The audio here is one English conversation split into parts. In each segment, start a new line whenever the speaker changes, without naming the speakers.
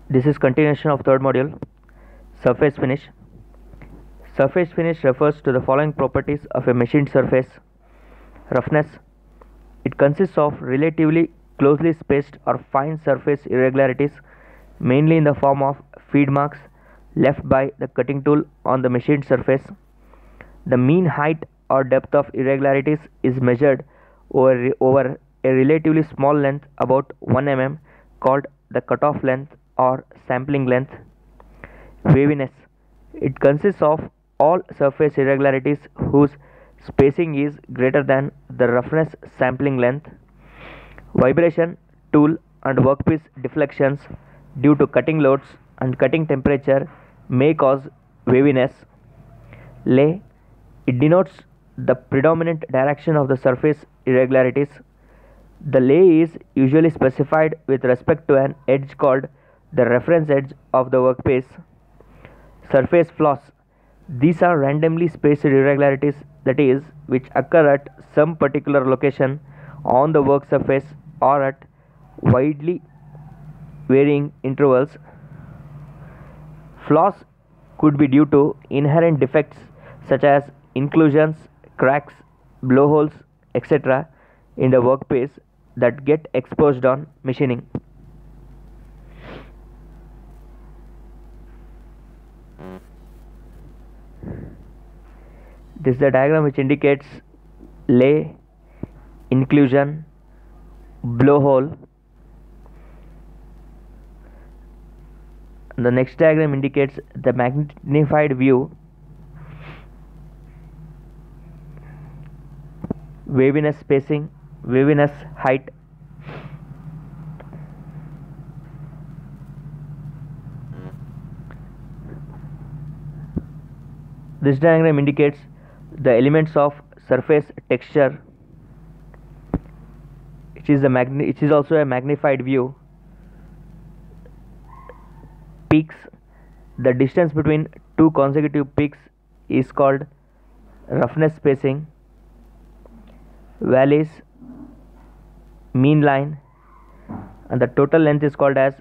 This is continuation of third module, surface finish. Surface finish refers to the following properties of a machined surface. Roughness. It consists of relatively closely spaced or fine surface irregularities, mainly in the form of feed marks left by the cutting tool on the machined surface. The mean height or depth of irregularities is measured over a relatively small length, about 1 mm, called the cutoff length or sampling length. Waviness. It consists of all surface irregularities whose spacing is greater than the roughness sampling length. Vibration, tool and workpiece deflections due to cutting loads and cutting temperature may cause waviness. Lay. It denotes the predominant direction of the surface irregularities. The lay is usually specified with respect to an edge called the reference edge of the workpiece. Surface flaws. These are randomly spaced irregularities, that is, which occur at some particular location on the work surface or at widely varying intervals. Flaws could be due to inherent defects such as inclusions, cracks, blowholes, etc. in the workpiece that get exposed on machining. This is the diagram which indicates lay, inclusion, blowhole. The next diagram indicates the magnified view, waviness spacing, waviness height. This diagram indicates the elements of surface texture. It is also a magnified view. Peaks. The distance between two consecutive peaks is called roughness spacing. Valleys, mean line, and the total length is called as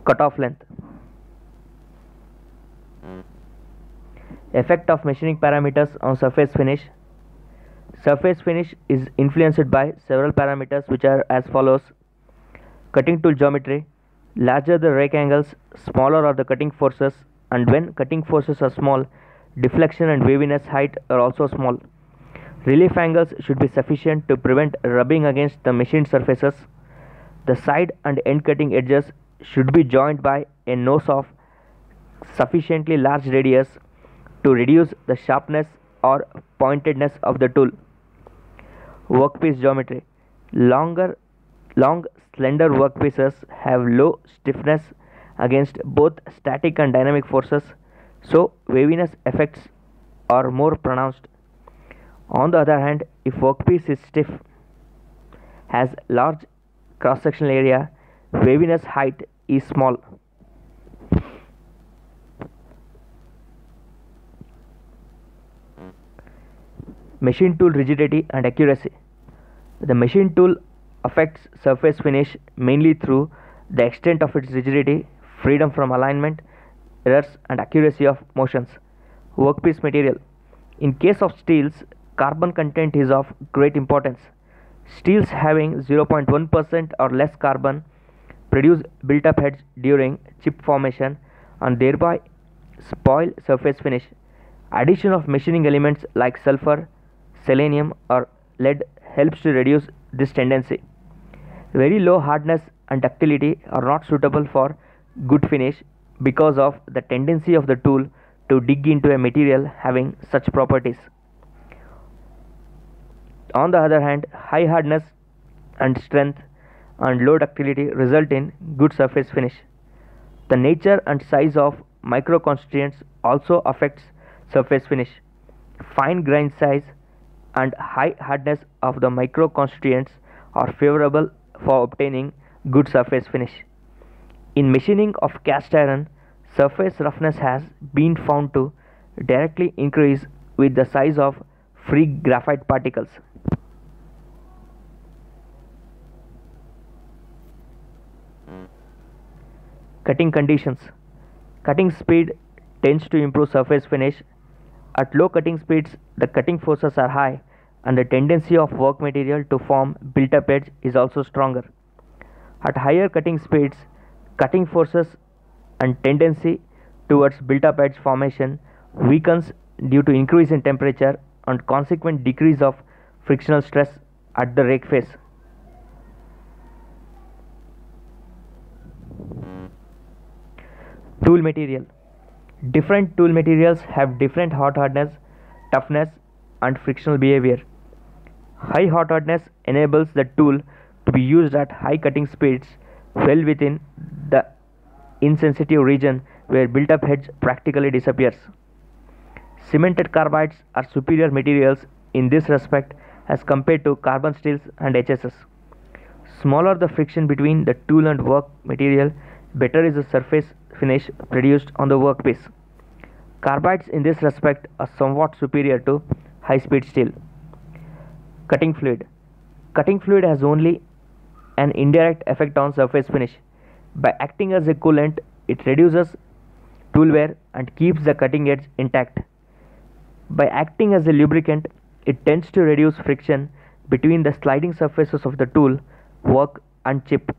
cutoff length. Effect of machining parameters on surface finish. Surface finish is influenced by several parameters which are as follows. Cutting tool geometry. Larger the rake angles, smaller are the cutting forces, and when cutting forces are small, deflection and waviness height are also small. Relief angles should be sufficient to prevent rubbing against the machined surfaces. The side and end cutting edges should be joined by a nose of sufficiently large radius to reduce the sharpness or pointedness of the tool. Workpiece geometry. Long slender workpieces have low stiffness against both static and dynamic forces, so waviness effects are more pronounced. On the other hand, if workpiece is stiff, has large cross-sectional area, waviness height is small. Machine tool rigidity and accuracy. The machine tool affects surface finish mainly through the extent of its rigidity, freedom from alignment, errors, and accuracy of motions. Workpiece material. In case of steels, carbon content is of great importance. Steels having 0.1% or less carbon produce built-up heads during chip formation and thereby spoil surface finish. Addition of machining elements like sulfur, selenium, or lead helps to reduce this tendency. Very low hardness and ductility are not suitable for good finish because of the tendency of the tool to dig into a material having such properties. On the other hand, high hardness and strength and low ductility result in good surface finish. The nature and size of micro constituents also affects surface finish. Fine grain size and high hardness of the micro constituents are favorable for obtaining good surface finish. In machining of cast iron, surface roughness has been found to directly increase with the size of free graphite particles. Cutting conditions. Cutting speed tends to improve surface finish. At low cutting speeds, the cutting forces are high and the tendency of work material to form built-up edge is also stronger. At higher cutting speeds, cutting forces and tendency towards built-up edge formation weakens due to increase in temperature and consequent decrease of frictional stress at the rake face. Tool material. Different tool materials have different hot hardness, toughness, and frictional behavior. High hot hardness enables the tool to be used at high cutting speeds well within the insensitive region where built-up edge practically disappears. Cemented carbides are superior materials in this respect as compared to carbon steels and HSS. Smaller the friction between the tool and work material, better is the surface finish produced on the workpiece. Carbides in this respect are somewhat superior to high-speed steel. Cutting fluid. Cutting fluid has only an indirect effect on surface finish. By acting as a coolant, it reduces tool wear and keeps the cutting edge intact. By acting as a lubricant, it tends to reduce friction between the sliding surfaces of the tool, work, and chip.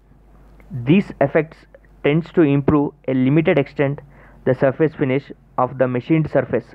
These effects tends to improve a limited extent the surface finish of the machined surface.